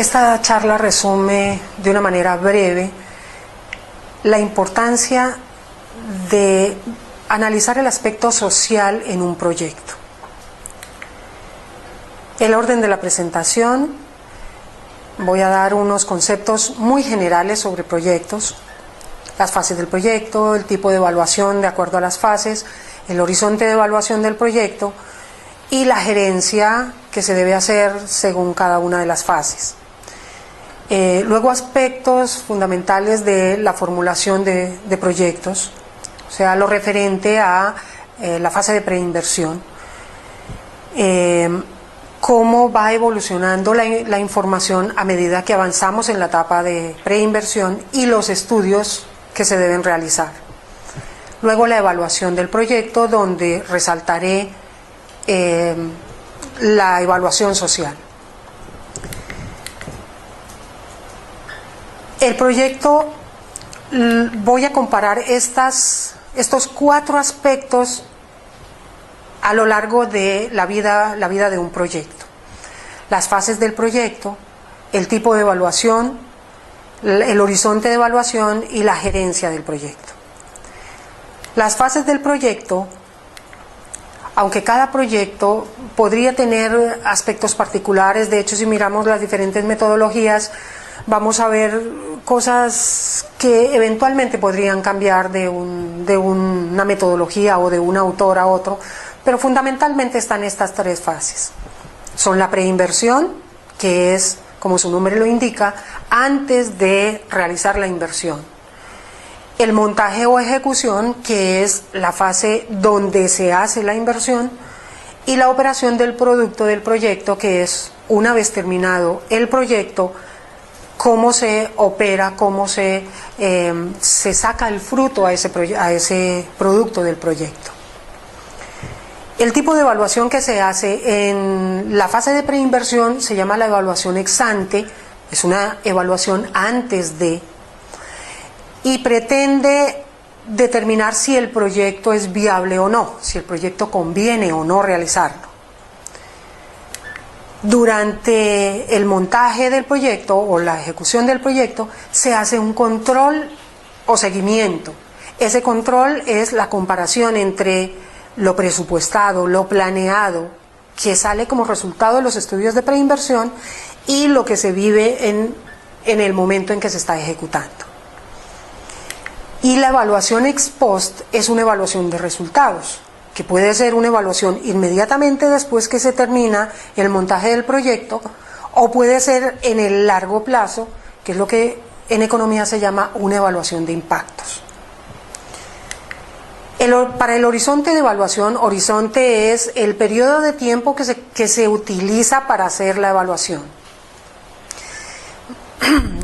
Esta charla resume de una manera breve la importancia de analizar el aspecto social en un proyecto. El orden de la presentación: voy a dar unos conceptos muy generales sobre proyectos, las fases del proyecto, el tipo de evaluación de acuerdo a las fases, el horizonte de evaluación del proyecto y la gerencia que se debe hacer según cada una de las fases. Luego, aspectos fundamentales de la formulación de proyectos, o sea, lo referente a la fase de preinversión, cómo va evolucionando la información a medida que avanzamos en la etapa de preinversión y los estudios que se deben realizar. Luego, la evaluación del proyecto, donde resaltaré la evaluación social. El proyecto, voy a comparar estos 4 aspectos a lo largo de la vida de un proyecto: las fases del proyecto, el tipo de evaluación, el horizonte de evaluación y la gerencia del proyecto. Las fases del proyecto, aunque cada proyecto podría tener aspectos particulares, de hecho, si miramos las diferentes metodologías, vamos a ver cosas que eventualmente podrían cambiar de una metodología o de un autor a otro, pero fundamentalmente están estas 3 fases. Son la preinversión, que es, como su nombre lo indica, antes de realizar la inversión. El montaje o ejecución, que es la fase donde se hace la inversión. Y la operación del producto del proyecto, que es, una vez terminado el proyecto, cómo se opera, cómo se saca el fruto a ese producto del proyecto. El tipo de evaluación que se hace en la fase de preinversión se llama la evaluación ex ante, es una evaluación antes de, y pretende determinar si el proyecto es viable o no, si el proyecto conviene o no realizarlo. Durante el montaje del proyecto o la ejecución del proyecto se hace un control o seguimiento. Ese control es la comparación entre lo presupuestado, lo planeado, que sale como resultado de los estudios de preinversión, y lo que se vive en el momento en que se está ejecutando. Y la evaluación ex post es una evaluación de resultados, que puede ser una evaluación inmediatamente después que se termina el montaje del proyecto, o puede ser en el largo plazo, que es lo que en economía se llama una evaluación de impactos. Para el horizonte de evaluación, horizonte es el periodo de tiempo que se utiliza para hacer la evaluación.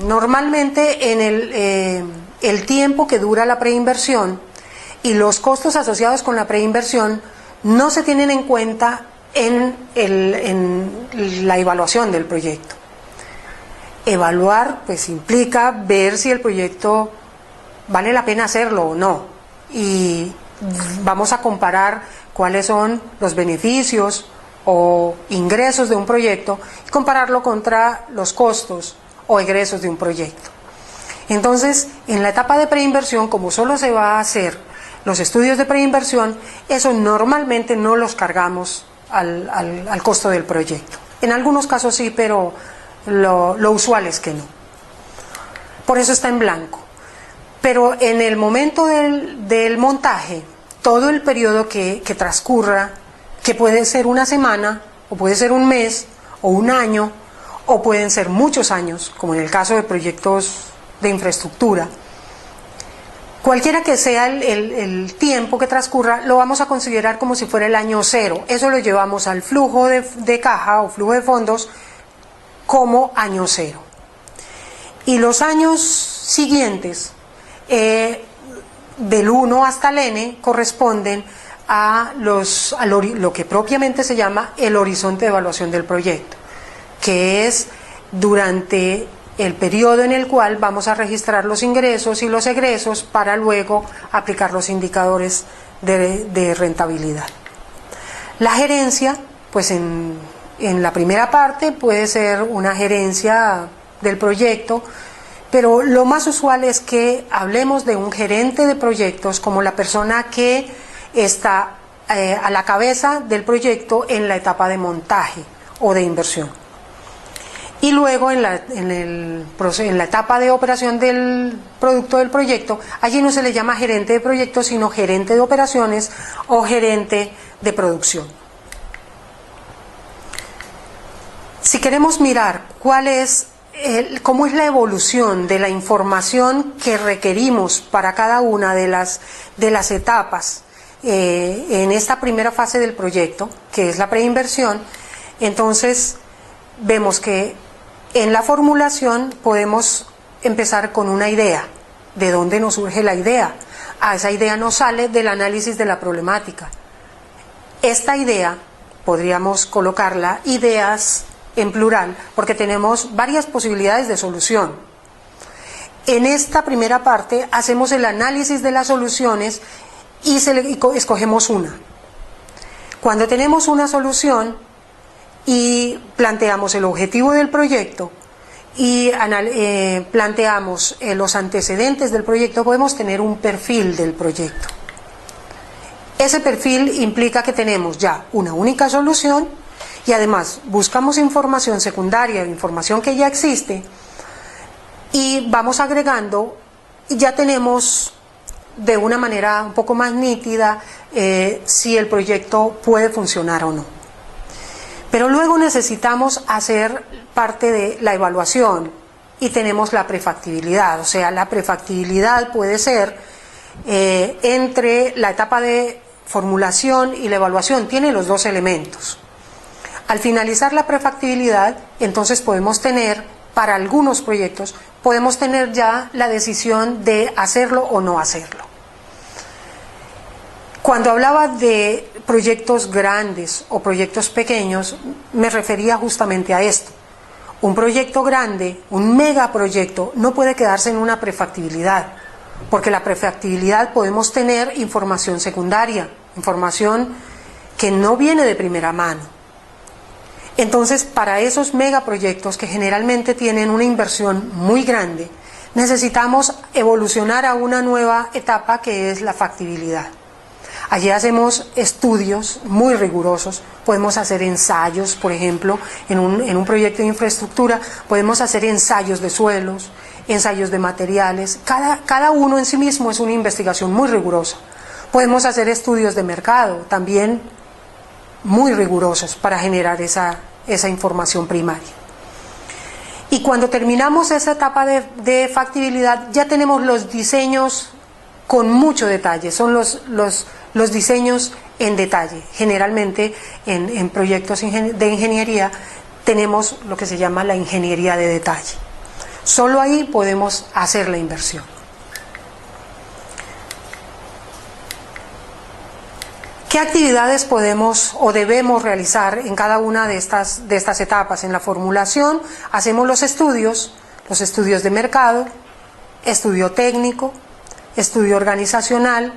Normalmente en el tiempo que dura la preinversión y los costos asociados con la preinversión no se tienen en cuenta en la evaluación del proyecto. Evaluar pues implica ver si el proyecto vale la pena hacerlo o no, y vamos a comparar cuáles son los beneficios o ingresos de un proyecto y compararlo contra los costos o egresos de un proyecto. Entonces, en la etapa de preinversión, como solo se va a hacer los estudios de preinversión, eso normalmente no los cargamos al costo del proyecto. En algunos casos sí, pero lo usual es que no. Por eso está en blanco. Pero en el momento del montaje, todo el periodo que transcurra, que puede ser una semana, o puede ser un mes, o un año, o pueden ser muchos años, como en el caso de proyectos de infraestructura, cualquiera que sea el tiempo que transcurra, lo vamos a considerar como si fuera el año 0. Eso lo llevamos al flujo de caja o flujo de fondos como año 0. Y los años siguientes, del 1 hasta el n, corresponden a lo que propiamente se llama el horizonte de evaluación del proyecto, que es durante el periodo en el cual vamos a registrar los ingresos y los egresos para luego aplicar los indicadores de rentabilidad. La gerencia, pues en En la primera parte puede ser una gerencia del proyecto, pero lo más usual es que hablemos de un gerente de proyectos como la persona que está a la cabeza del proyecto en la etapa de montaje o de inversión. Y luego en la etapa de operación del producto del proyecto, allí no se le llama gerente de proyecto, sino gerente de operaciones o gerente de producción. Si queremos mirar cómo es la evolución de la información que requerimos para cada una de las etapas en esta primera fase del proyecto, que es la preinversión, entonces vemos que en la formulación podemos empezar con una idea. ¿De dónde nos surge la idea? Esa idea nos sale del análisis de la problemática. Esta idea, podríamos colocarla ideas en plural, porque tenemos varias posibilidades de solución. En esta primera parte hacemos el análisis de las soluciones y escogemos una. Cuando tenemos una solución y planteamos el objetivo del proyecto y planteamos los antecedentes del proyecto, podemos tener un perfil del proyecto. Ese perfil implica que tenemos ya una única solución y además buscamos información secundaria, información que ya existe, y vamos agregando, y ya tenemos de una manera un poco más nítida si el proyecto puede funcionar o no. Pero luego necesitamos hacer parte de la evaluación y tenemos la prefactibilidad. O sea, la prefactibilidad puede ser entre la etapa de formulación y la evaluación, tiene los dos elementos. Al finalizar la prefactibilidad, entonces podemos tener, para algunos proyectos, podemos tener ya la decisión de hacerlo o no hacerlo. Cuando hablaba de proyectos grandes o proyectos pequeños, me refería justamente a esto. Un proyecto grande, un megaproyecto, no puede quedarse en una prefactibilidad, porque la prefactibilidad podemos tener información secundaria, información que no viene de primera mano. Entonces, para esos megaproyectos que generalmente tienen una inversión muy grande, necesitamos evolucionar a una nueva etapa que es la factibilidad. Allí hacemos estudios muy rigurosos, podemos hacer ensayos, por ejemplo, en un proyecto de infraestructura, podemos hacer ensayos de suelos, ensayos de materiales, cada uno en sí mismo es una investigación muy rigurosa. Podemos hacer estudios de mercado, también muy rigurosos para generar esa información primaria. Y cuando terminamos esa etapa de factibilidad, ya tenemos los diseños con mucho detalle, son los diseños en detalle. Generalmente en proyectos de ingeniería tenemos lo que se llama la ingeniería de detalle. Solo ahí podemos hacer la inversión. ¿Qué actividades podemos o debemos realizar en cada una de estas etapas? En la formulación hacemos los estudios de mercado, estudio técnico, estudio organizacional,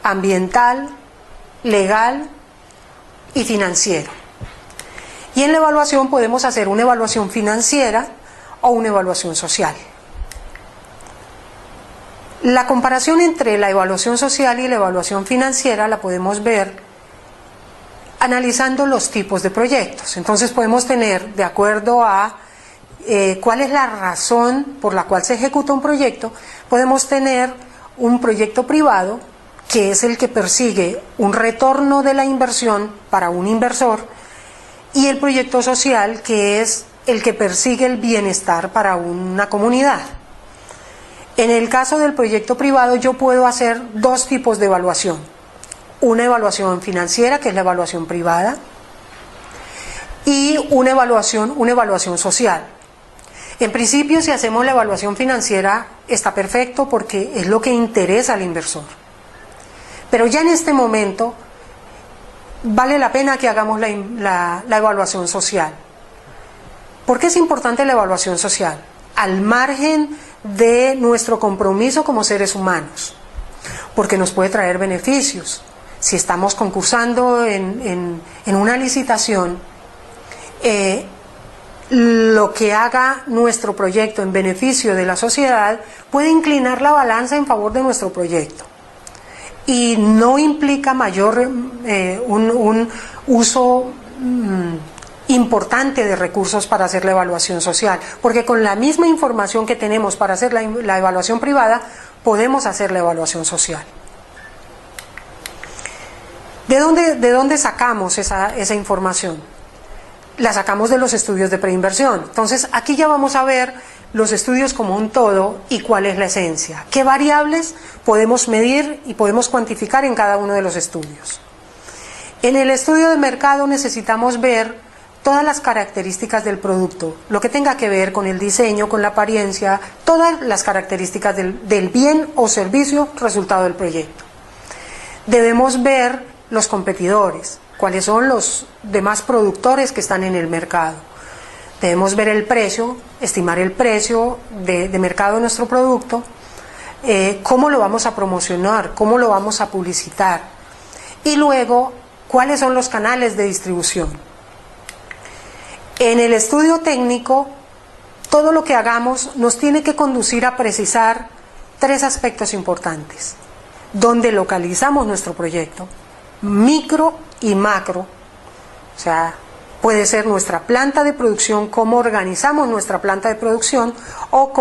ambiental, legal y financiero. Y en la evaluación podemos hacer una evaluación financiera o una evaluación social. La comparación entre la evaluación social y la evaluación financiera la podemos ver analizando los tipos de proyectos. Entonces podemos tener, de acuerdo a cuál es la razón por la cual se ejecuta un proyecto, podemos tener un proyecto privado, que es el que persigue un retorno de la inversión para un inversor, y el proyecto social, que es el que persigue el bienestar para una comunidad. En el caso del proyecto privado yo puedo hacer dos tipos de evaluación. Una evaluación financiera, que es la evaluación privada, y una evaluación social. En principio, si hacemos la evaluación financiera, está perfecto porque es lo que interesa al inversor. Pero ya en este momento vale la pena que hagamos la evaluación social. ¿Por qué es importante la evaluación social? Al margen de nuestro compromiso como seres humanos, porque nos puede traer beneficios. Si estamos concursando en una licitación lo que haga nuestro proyecto en beneficio de la sociedad puede inclinar la balanza en favor de nuestro proyecto y no implica un uso importante de recursos para hacer la evaluación social, porque con la misma información que tenemos para hacer la evaluación privada podemos hacer la evaluación social. ¿De dónde sacamos esa información? La sacamos de los estudios de preinversión. Entonces aquí ya vamos a ver los estudios como un todo y cuál es la esencia. ¿Qué variables podemos medir y podemos cuantificar en cada uno de los estudios? En el estudio de mercado necesitamos ver todas las características del producto, lo que tenga que ver con el diseño, con la apariencia, todas las características del bien o servicio resultado del proyecto. Debemos ver los competidores, cuáles son los demás productores que están en el mercado. Debemos ver el precio, estimar el precio de mercado de nuestro producto, cómo lo vamos a promocionar, cómo lo vamos a publicitar y luego cuáles son los canales de distribución. En el estudio técnico, todo lo que hagamos nos tiene que conducir a precisar tres aspectos importantes: dónde localizamos nuestro proyecto, micro y macro, o sea, puede ser nuestra planta de producción, cómo organizamos nuestra planta de producción o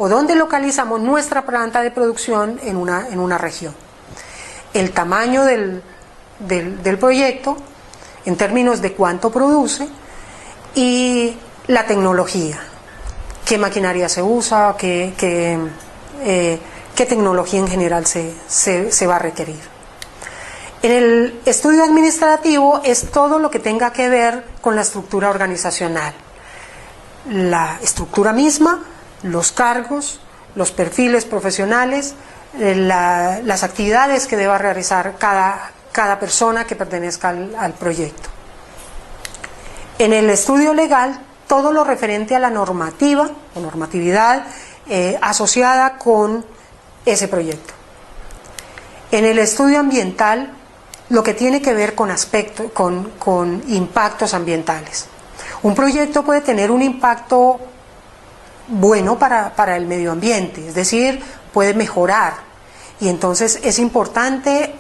dónde localizamos nuestra planta de producción en una región. El tamaño del proyecto en términos de cuánto produce y la tecnología, qué maquinaria se usa, qué tecnología en general se va a requerir. En el estudio administrativo es todo lo que tenga que ver con la estructura organizacional, la estructura misma, los cargos, los perfiles profesionales, las actividades que deba realizar cada persona que pertenezca al proyecto. En el estudio legal, todo lo referente a la normativa o normatividad asociada con ese proyecto. En el estudio ambiental, lo que tiene que ver con impactos ambientales. Un proyecto puede tener un impacto bueno para el medio ambiente, es decir, puede mejorar, y entonces es importante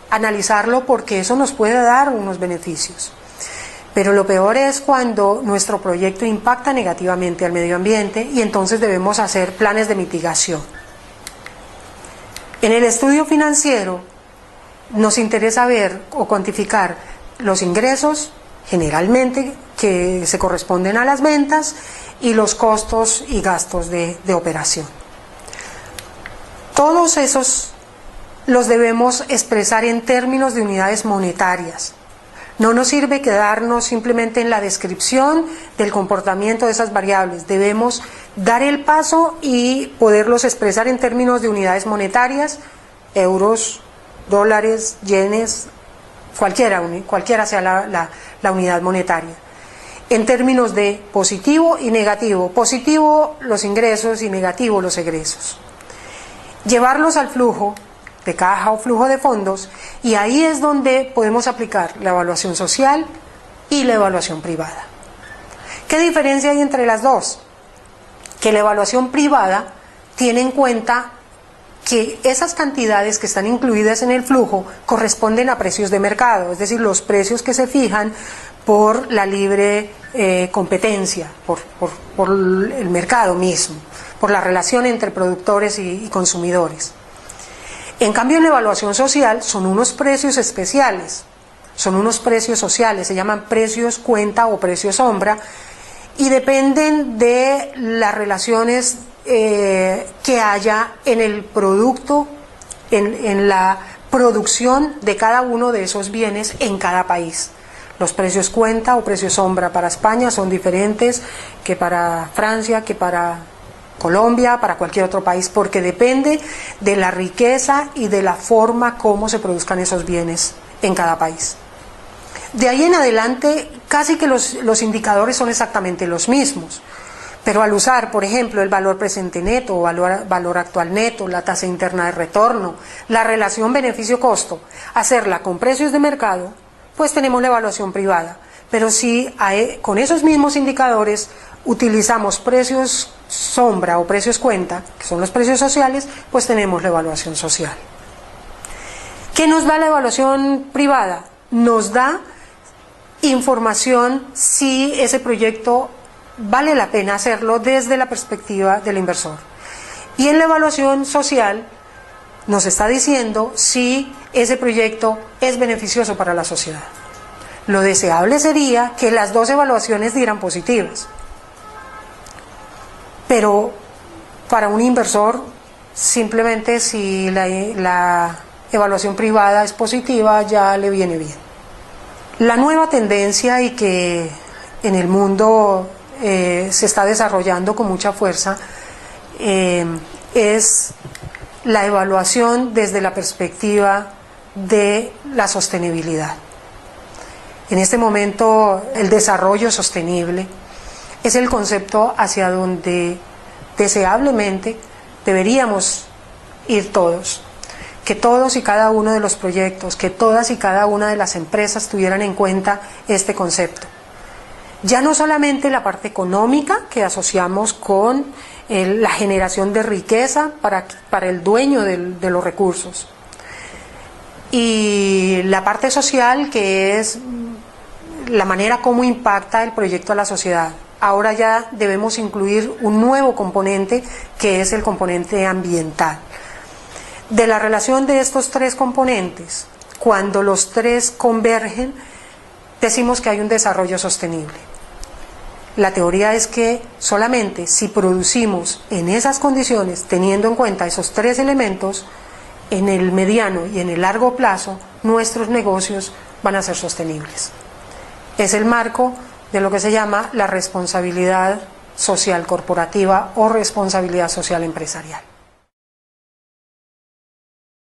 analizarlo porque eso nos puede dar unos beneficios. Pero lo peor es cuando nuestro proyecto impacta negativamente al medio ambiente y entonces debemos hacer planes de mitigación. En el estudio financiero nos interesa ver o cuantificar los ingresos, generalmente, que se corresponden a las ventas, y los costos y gastos de operación. Todos esos los debemos expresar en términos de unidades monetarias. No nos sirve quedarnos simplemente en la descripción del comportamiento de esas variables. Debemos dar el paso y poderlos expresar en términos de unidades monetarias, euros, dólares, yenes, cualquiera sea la unidad monetaria. En términos de positivo y negativo. Positivo los ingresos y negativo los egresos. Llevarlos al flujo de caja o flujo de fondos, y ahí es donde podemos aplicar la evaluación social y la evaluación privada. ¿Qué diferencia hay entre las dos? Que la evaluación privada tiene en cuenta que esas cantidades que están incluidas en el flujo corresponden a precios de mercado, es decir, los precios que se fijan por la libre competencia, por el mercado mismo, por la relación entre productores y consumidores. En cambio, en la evaluación social son unos precios especiales, son unos precios sociales, se llaman precios cuenta o precios sombra, y dependen de las relaciones que haya en el producto, en la producción de cada uno de esos bienes en cada país. Los precios cuenta o precios sombra para España son diferentes que para Francia, que para Colombia, para cualquier otro país, porque depende de la riqueza y de la forma como se produzcan esos bienes en cada país. De ahí en adelante, casi que los indicadores son exactamente los mismos, pero al usar, por ejemplo, el valor presente neto o valor actual neto, la tasa interna de retorno, la relación beneficio-costo, hacerla con precios de mercado, pues tenemos la evaluación privada. pero si con esos mismos indicadores utilizamos precios sombra o precios cuenta, que son los precios sociales, pues tenemos la evaluación social. ¿Qué nos da la evaluación privada? Nos da información si ese proyecto vale la pena hacerlo desde la perspectiva del inversor. Y en la evaluación social nos está diciendo si ese proyecto es beneficioso para la sociedad. Lo deseable sería que las dos evaluaciones dieran positivas. Pero para un inversor, simplemente si la evaluación privada es positiva, ya le viene bien. La nueva tendencia y que en el mundo se está desarrollando con mucha fuerza es la evaluación desde la perspectiva de la sostenibilidad. En este momento, el desarrollo sostenible es el concepto hacia donde deseablemente deberíamos ir todos. Que todos y cada uno de los proyectos, que todas y cada una de las empresas tuvieran en cuenta este concepto. Ya no solamente la parte económica que asociamos con la generación de riqueza para el dueño de los recursos, y la parte social, que es la manera como impacta el proyecto a la sociedad. Ahora ya debemos incluir un nuevo componente, que es el componente ambiental. De la relación de estos tres componentes, cuando los tres convergen, decimos que hay un desarrollo sostenible. La teoría es que solamente si producimos en esas condiciones, teniendo en cuenta esos tres elementos, en el mediano y en el largo plazo, nuestros negocios van a ser sostenibles. Es el marco de lo que se llama la responsabilidad social corporativa o responsabilidad social empresarial.